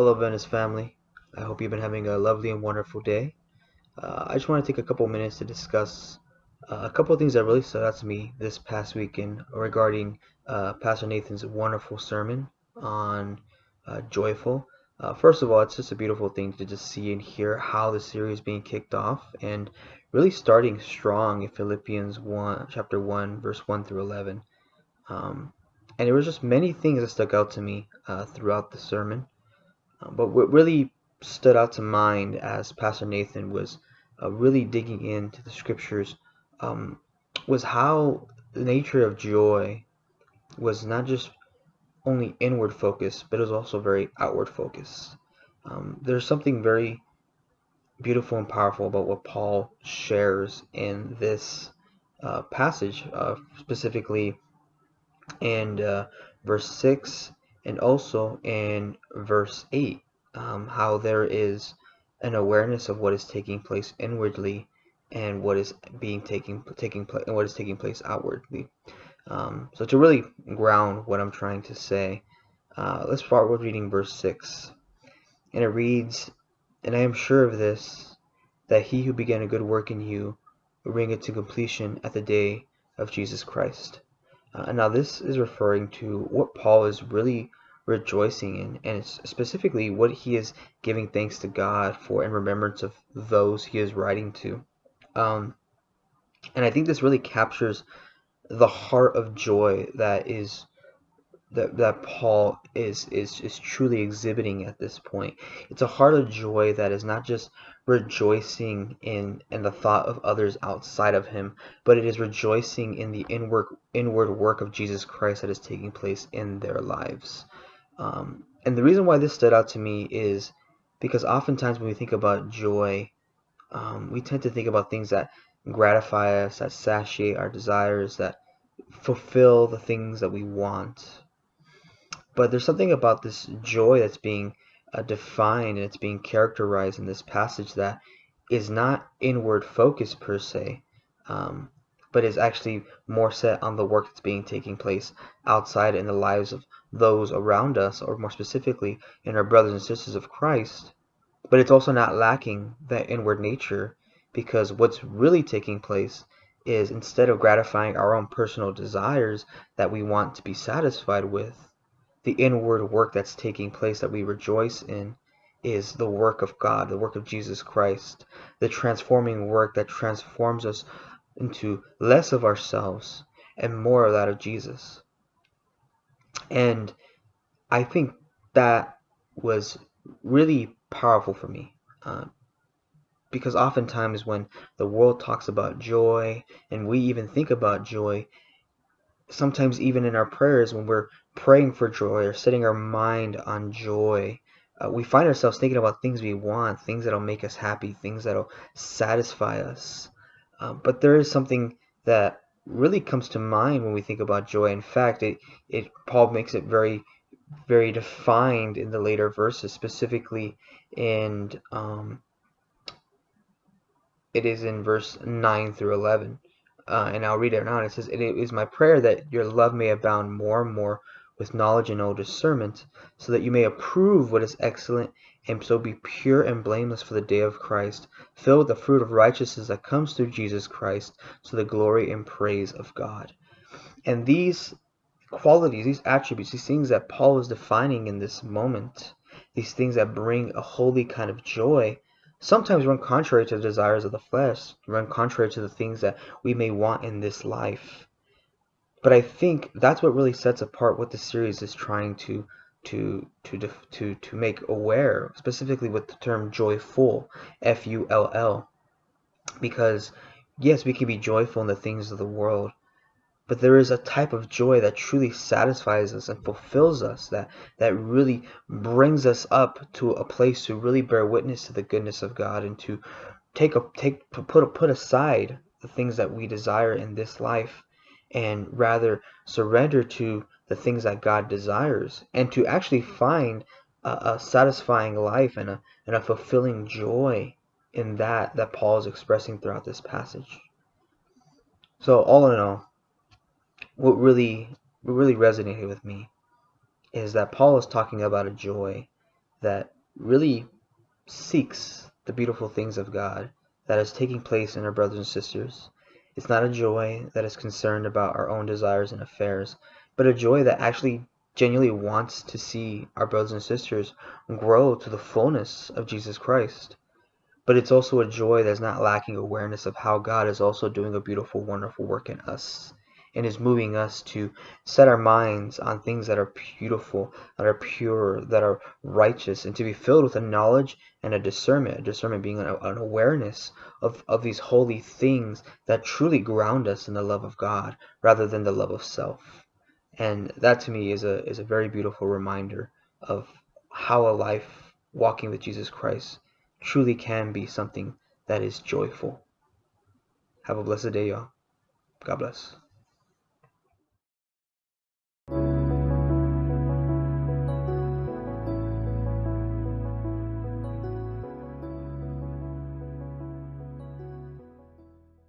Hello, Venice family. I hope you've been having a lovely and wonderful day. I just want to take a couple minutes to discuss a couple of things that really stood out to me this past weekend regarding Pastor Nathan's wonderful sermon on Joyfull. First of all, it's just a beautiful thing to just see and hear how the series being kicked off and really starting strong in Philippians 1, chapter 1, verse 1 through 11. And there was just many things that stuck out to me throughout the sermon. But what really stood out to mind as Pastor Nathan was really digging into the scriptures um, was how the nature of joy was not just only inward focused, but it was also very outward focused. There's something very beautiful and powerful about what Paul shares in this passage, specifically in verse 6 and also in verse 8, how there is an awareness of what is taking place inwardly and what is taking place and what is taking place outwardly. So to really ground what I'm trying to say, let's start with reading verse 6. And it reads, "And I am sure of this, that he who began a good work in you will bring it to completion at the day of Jesus Christ." Now this is referring to what Paul is really rejoicing in, and it's specifically what he is giving thanks to God for in remembrance of those he is writing to. Um, and I think this really captures the heart of joy that Paul is truly exhibiting at this point. It's a heart of joy that is not just rejoicing in the thought of others outside of him, but it is rejoicing in the inward work of Jesus Christ that is taking place in their lives. And the reason why this stood out to me is because oftentimes when we think about joy, we tend to think about things that gratify us, that satiate our desires, that fulfill the things that we want. But there's something about this joy that's being defined and it's being characterized in this passage that is not inward focused per se, um, but is actually more set on the work that's being taking place outside in the lives of those around us, or more specifically in our brothers and sisters of Christ. But it's also not lacking that inward nature, because what's really taking place is, instead of gratifying our own personal desires that we want to be satisfied with, the inward work that's taking place that we rejoice in is the work of God, the work of Jesus Christ, the transforming work that transforms us into less of ourselves and more of that of Jesus. And I think that was really powerful for me, because oftentimes when the world talks about joy and we even think about joy, sometimes even in our prayers, when we're praying for joy or setting our mind on joy, we find ourselves thinking about things we want, things that'll make us happy, things that'll satisfy us. But there is something that really comes to mind when we think about joy. In fact, Paul makes it very, very defined in the later verses, specifically in it is in verse 9 through 11. And I'll read it now. It says, "It is my prayer that your love may abound more and more with knowledge and all discernment, so that you may approve what is excellent, and so be pure and blameless for the day of Christ, filled with the fruit of righteousness that comes through Jesus Christ, to the glory and praise of God." And these qualities, these attributes, these things that Paul is defining in this moment, these things that bring a holy kind of joy, sometimes run contrary to the desires of the flesh, run contrary to the things that we may want in this life. But I think that's what really sets apart what the series is trying to make aware, specifically with the term joyful, Full, because yes, we can be joyful in the things of the world, but there is a type of joy that truly satisfies us and fulfills us, that really brings us up to a place to really bear witness to the goodness of God, and to put aside the things that we desire in this life, and rather surrender to the things that God desires, and to actually find a satisfying life and a fulfilling joy in that Paul is expressing throughout this passage. So all in all, what really resonated with me is that Paul is talking about a joy that really seeks the beautiful things of God that is taking place in our brothers and sisters. It's not a joy that is concerned about our own desires and affairs, but a joy that actually genuinely wants to see our brothers and sisters grow to the fullness of Jesus Christ. But it's also a joy that's not lacking awareness of how God is also doing a beautiful, wonderful work in us and is moving us to set our minds on things that are beautiful, that are pure, that are righteous, and to be filled with a knowledge and a discernment being an awareness of these holy things that truly ground us in the love of God rather than the love of self. And that to me is a very beautiful reminder of how a life walking with Jesus Christ truly can be something that is joyful. Have a blessed day, y'all. God bless.